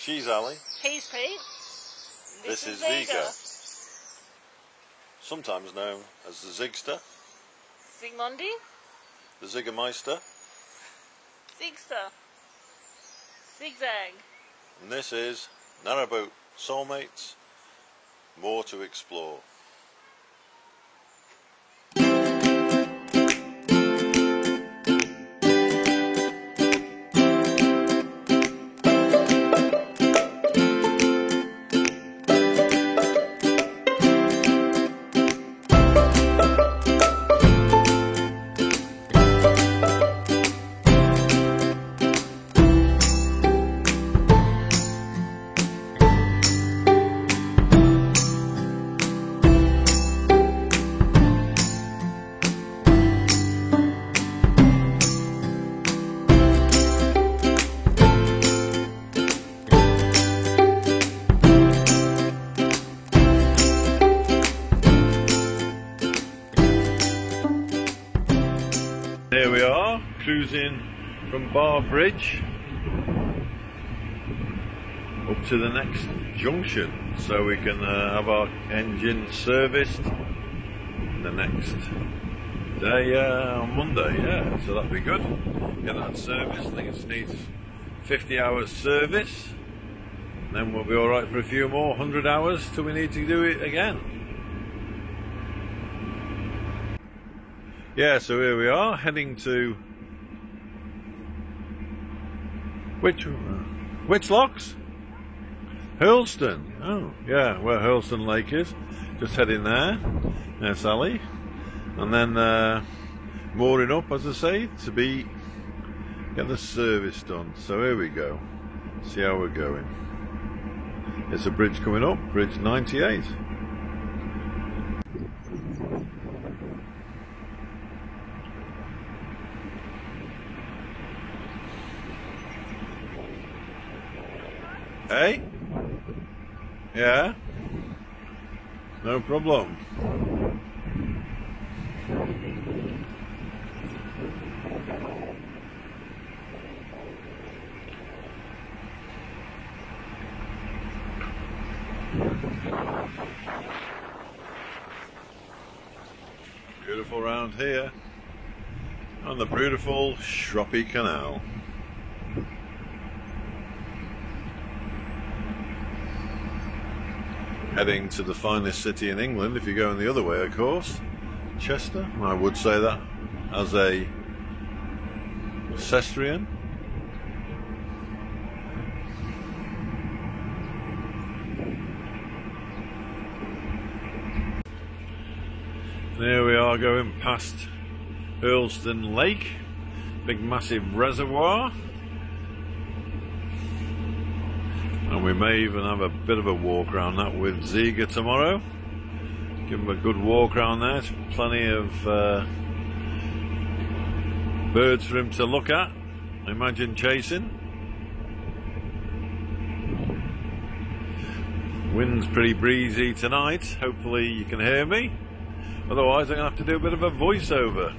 She's Ali. He's Pete. This is Ziga. Sometimes known as the Zigster, Zigmondi. the Zigameister, Zigster. Zigzag. and this is Narrowboat Soulmates, more to explore. Here we are, cruising from Bar Bridge up to the next junction so we can have our engine serviced the next day on Monday, yeah, so that'll be good. Get that serviced. I think it needs 50 hours service, and then we'll be alright for a few more 100 hours till we need to do it again. Yeah, so here we are, heading to which locks? Hurlstone. Oh, yeah, where Hurlstone Lake is. Just heading there. There's Sally. And then mooring up, as I say, to get the service done. So here we go. See how we're going. There's a bridge coming up, Bridge 98. Hey? Yeah? No problem. Beautiful round here on the beautiful Shroppie Canal. Heading to the finest city in England, if you're going the other way, of course, Chester. I would say that as a Cestrian. There we are, going past Hurlstone Lake, big massive reservoir. And we may even have a bit of a walk around that with Ziga tomorrow. Give him a good walk around there. There's plenty of birds for him to look at. Imagine chasing. Wind's pretty breezy tonight. Hopefully you can hear me. Otherwise I'm going to have to do a bit of a voiceover.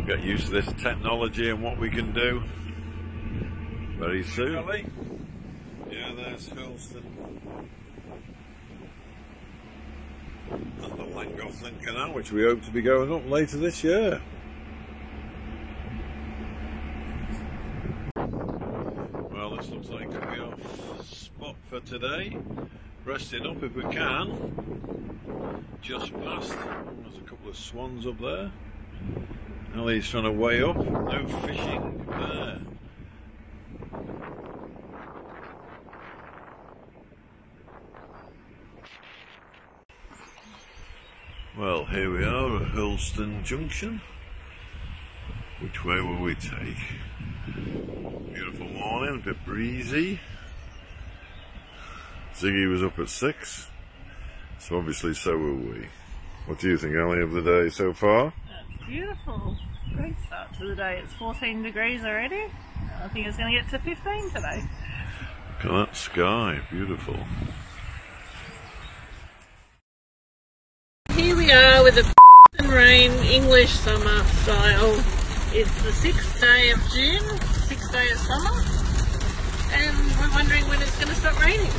Get used to this technology and what we can do very soon. Yeah, there's Hurlstone and the Llangollen Canal, which we hope to be going up later this year. Well, this looks like a off spot for today. Resting up if we can. Just past. There's a couple of swans up there. Ellie's trying to weigh up. No fishing there. Well, here we are at Hurlstone Junction. Which way will we take? Beautiful morning, a bit breezy. Ziggy was up at 6, so obviously so will we. What do you think, Ellie, of the day so far? That's beautiful. Great start to the day. It's 14 degrees already. I think it's going to get to 15 today. Look at that sky, beautiful. Here we are with a and rain English summer style. It's the 6th day of June, 6th day of summer, and we're wondering it's going to stop raining.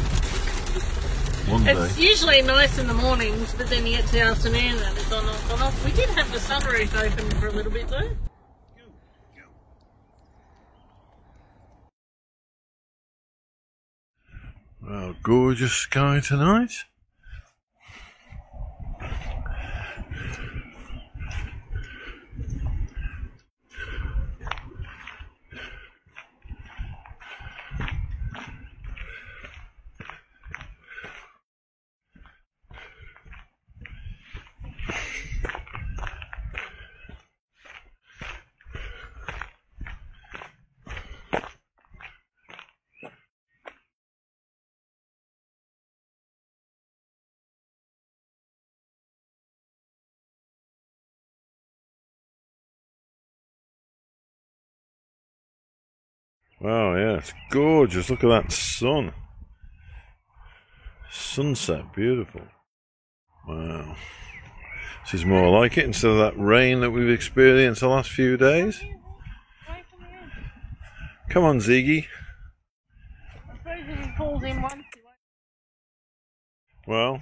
One day. It's usually nice in the mornings, but then you get to the afternoon and it's on off. We did have the sunroof open for a little bit though. Well, gorgeous sky tonight. Wow, yeah, it's gorgeous. Look at that sun. Sunset, beautiful. Wow. This is more like it instead of that rain that we've experienced the last few days. Come on, Ziggy. I suppose if he falls in once, he won't. Well,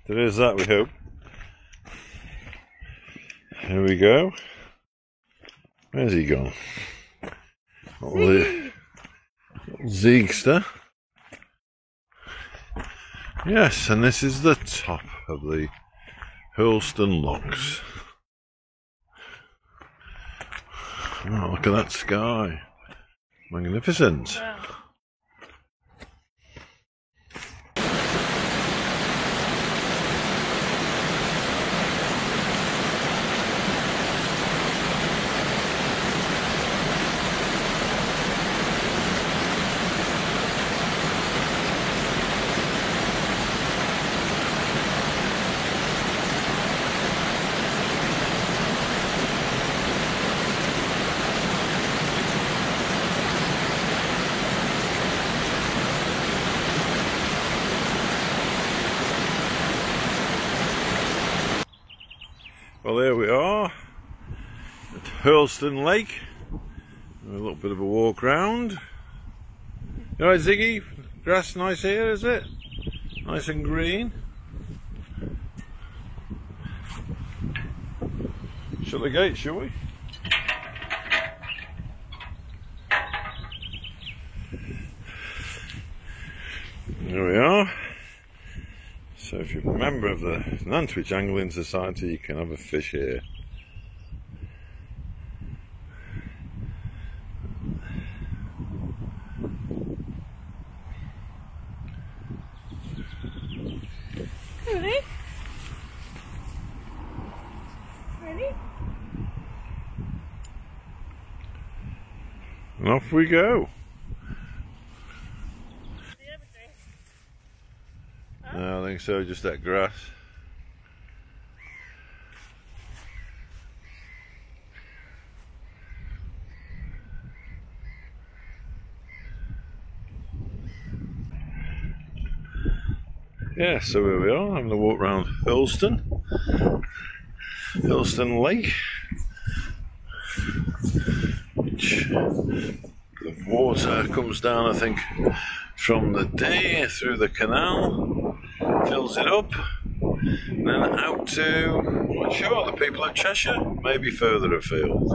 there is that, we hope. Here we go. Where's he gone? Little Zeegster. Yes, and this is the top of the Hurlstone Locks. Oh, look at that sky. Magnificent. Wow. Well, there we are at Hurlstone Lake. A little bit of a walk round. You alright, Ziggy? Grass nice here, is it? Nice and green. Shut the gate, shall we? There we are. So if you're a member of the Nantwich Angling Society, you can have a fish here. Ready? Ready? And off we go. No, I think so, just that grass. Yeah, so here we are, having a walk around Hurlstone Lake, which the water comes down, I think, from the Dee through the canal, fills it up, and then out to, I'm not sure, the people of Cheshire, maybe further afield.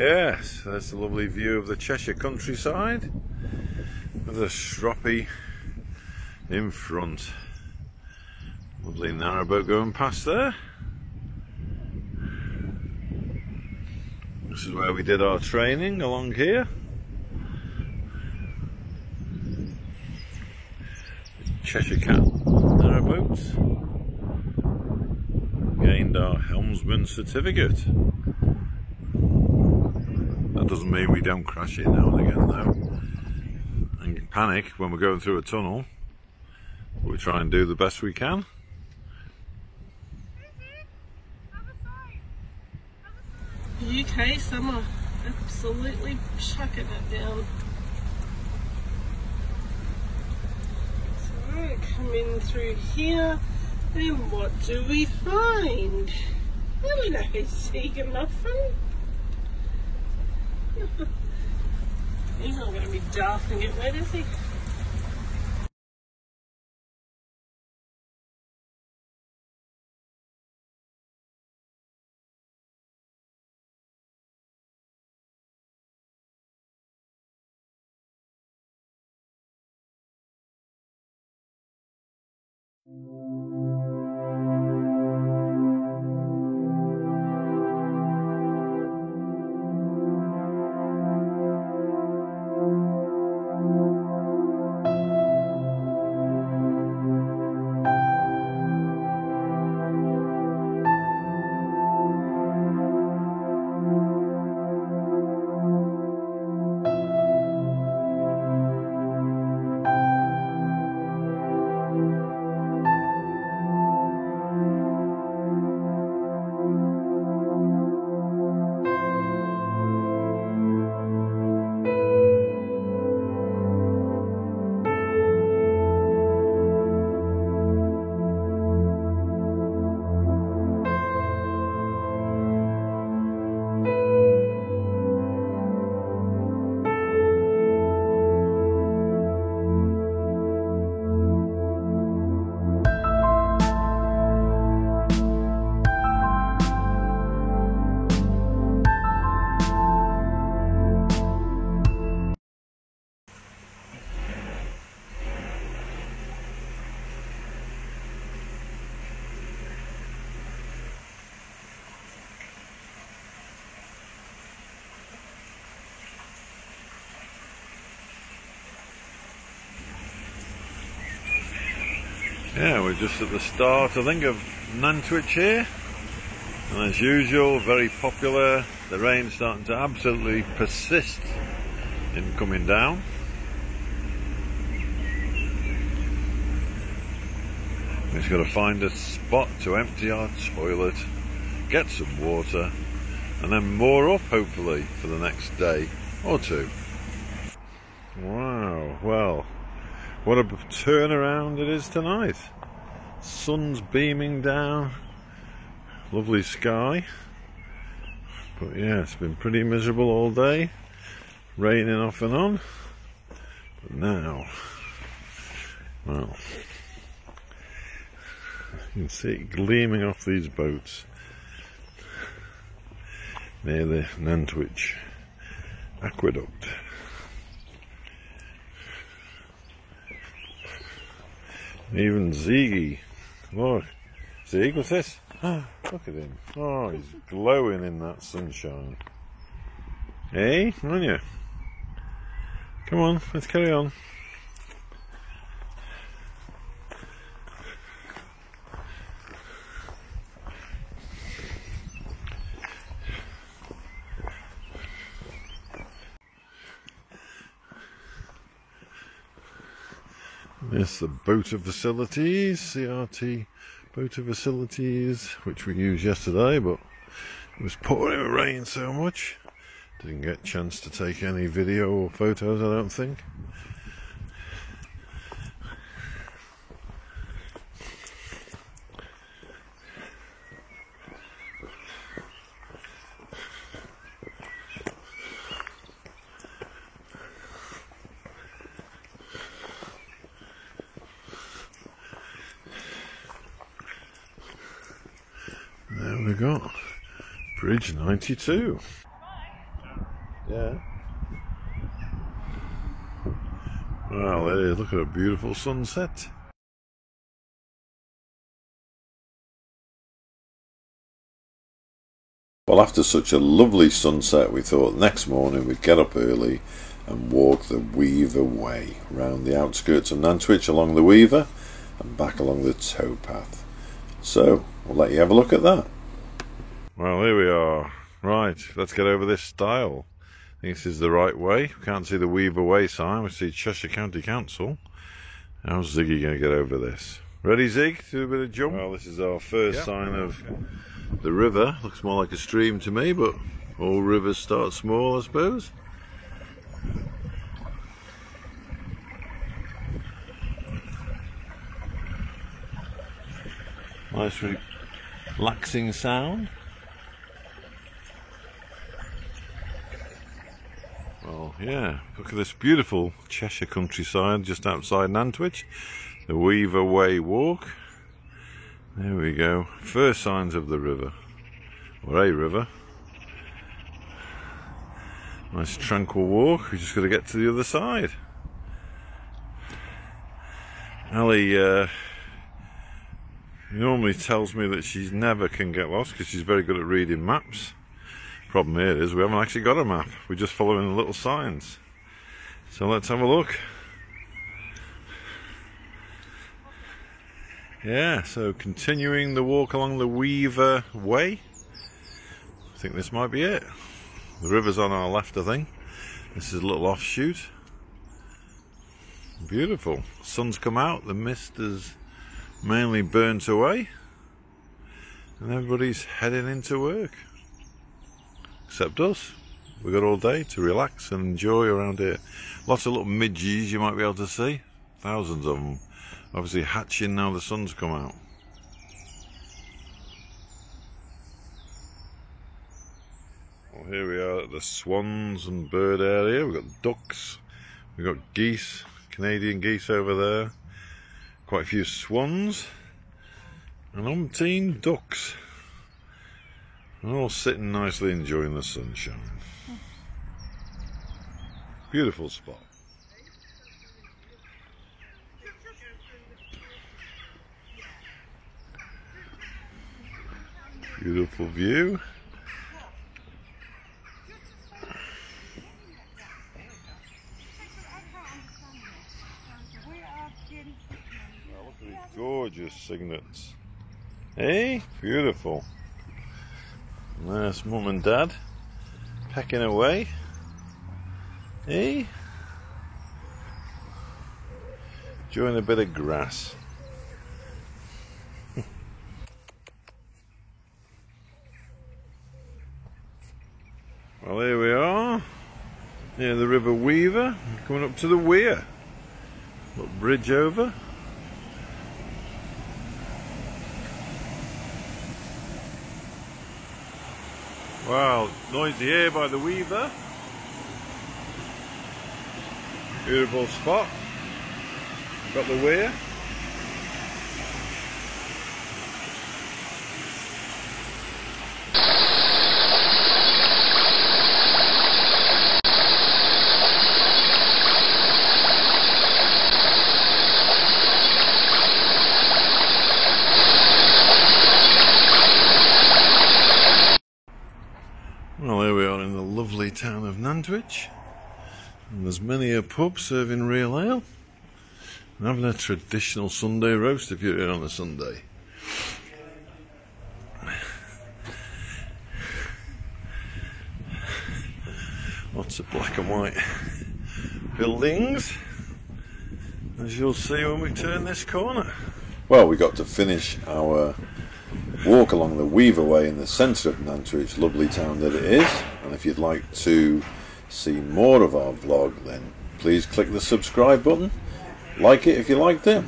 Yes, that's a lovely view of the Cheshire countryside with the Shroppie in front. Lovely narrowboat going past there. This is where we did our training, along here. Cheshire Cat narrowboats. Gained our helmsman certificate. That doesn't mean we don't crash it now and again though, and panic when we're going through a tunnel. We try and do the best we can. The UK summer, absolutely chucking it down. So come in through here, and what do we find? Hello, Seagamuffin. He's not going to be daft and get wet, is he? Yeah, we're just at the start, I think, of Nantwich here, and as usual, very popular. The rain's starting to absolutely persist in coming down. We've just got to find a spot to empty our toilet, get some water, and then moor up, hopefully, for the next day or two. Wow, well, what a turnaround it is tonight. Sun's beaming down, lovely sky. But yeah, it's been pretty miserable all day, raining off and on. But now, well, you can see it gleaming off these boats near the Nantwich Aqueduct. Even Ziggy, look, Zig, what's this? Look at him. Oh, he's glowing in that sunshine. Hey, aren't you? Come on, let's carry on. Yes, the boater facilities, CRT boater facilities, which we used yesterday, but it was pouring rain so much, didn't get a chance to take any video or photos, I don't think. There we got Bridge 92. yeah. Well, there it is. Look at a beautiful sunset. Well, after such a lovely sunset, we thought next morning we'd get up early and walk the Weaver Way round the outskirts of Nantwich along the Weaver and back along the towpath. So, we'll let you have a look at that. Well, here we are. Right, let's get over this stile. I think this is the right way. We can't see the Weaver Way sign. We see Cheshire County Council. How's Ziggy going to get over this? Ready, Zig? Do a bit of jump? Well, this is our first sign of the river. Looks more like a stream to me, but all rivers start small, I suppose. Nice relaxing sound. Well, yeah, look at this beautiful Cheshire countryside just outside Nantwich. The Weaver Way walk. There we go. First signs of the river, or a river. Nice tranquil walk. We just got to get to the other side. Ali normally tells me that she never can get lost because she's very good at reading maps. Problem here is we haven't actually got a map. We're just following the little signs. So let's have a look. Yeah, so continuing the walk along the Weaver Way. I think this might be it. The river's on our left, I think. This is a little offshoot. Beautiful. Sun's come out, the mist is mainly burnt away, and everybody's heading into work. Except us. We've got all day to relax and enjoy around here. Lots of little midges you might be able to see. Thousands of them. Obviously hatching now the sun's come out. Well, here we are at the swans and bird area. We've got ducks, we've got geese, Canadian geese over there. Quite a few swans and umpteen ducks. They're all sitting nicely enjoying the sunshine. Beautiful spot. Beautiful view. Oh, look at these gorgeous cygnets. Hey, beautiful. There's Mum and Dad pecking away. Hey, enjoying a bit of grass. Well, here we are near the River Weaver, coming up to the weir. Little bridge over. Wow, noisy here by the Weaver. Beautiful spot. Got the weir. Well, here we are in the lovely town of Nantwich, and there's many a pub serving real ale and having a traditional Sunday roast if you're here on a Sunday. Lots of black and white buildings, as you'll see when we turn this corner. Well, we got to finish our walk along the Weaver Way in the centre of Nantwich, lovely town that it is. And if you'd like to see more of our vlog, then please click the subscribe button, like it if you liked it,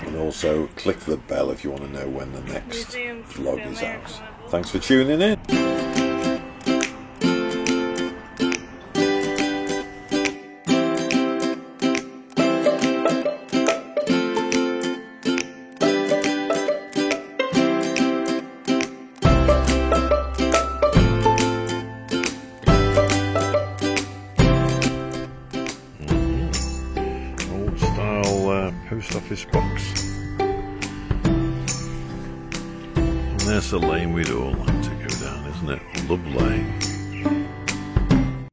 and also click the bell if you want to know when the next vlog is out. Thanks for tuning in. post office box. And there's the lane we'd all like to go down, isn't it? Love Lane.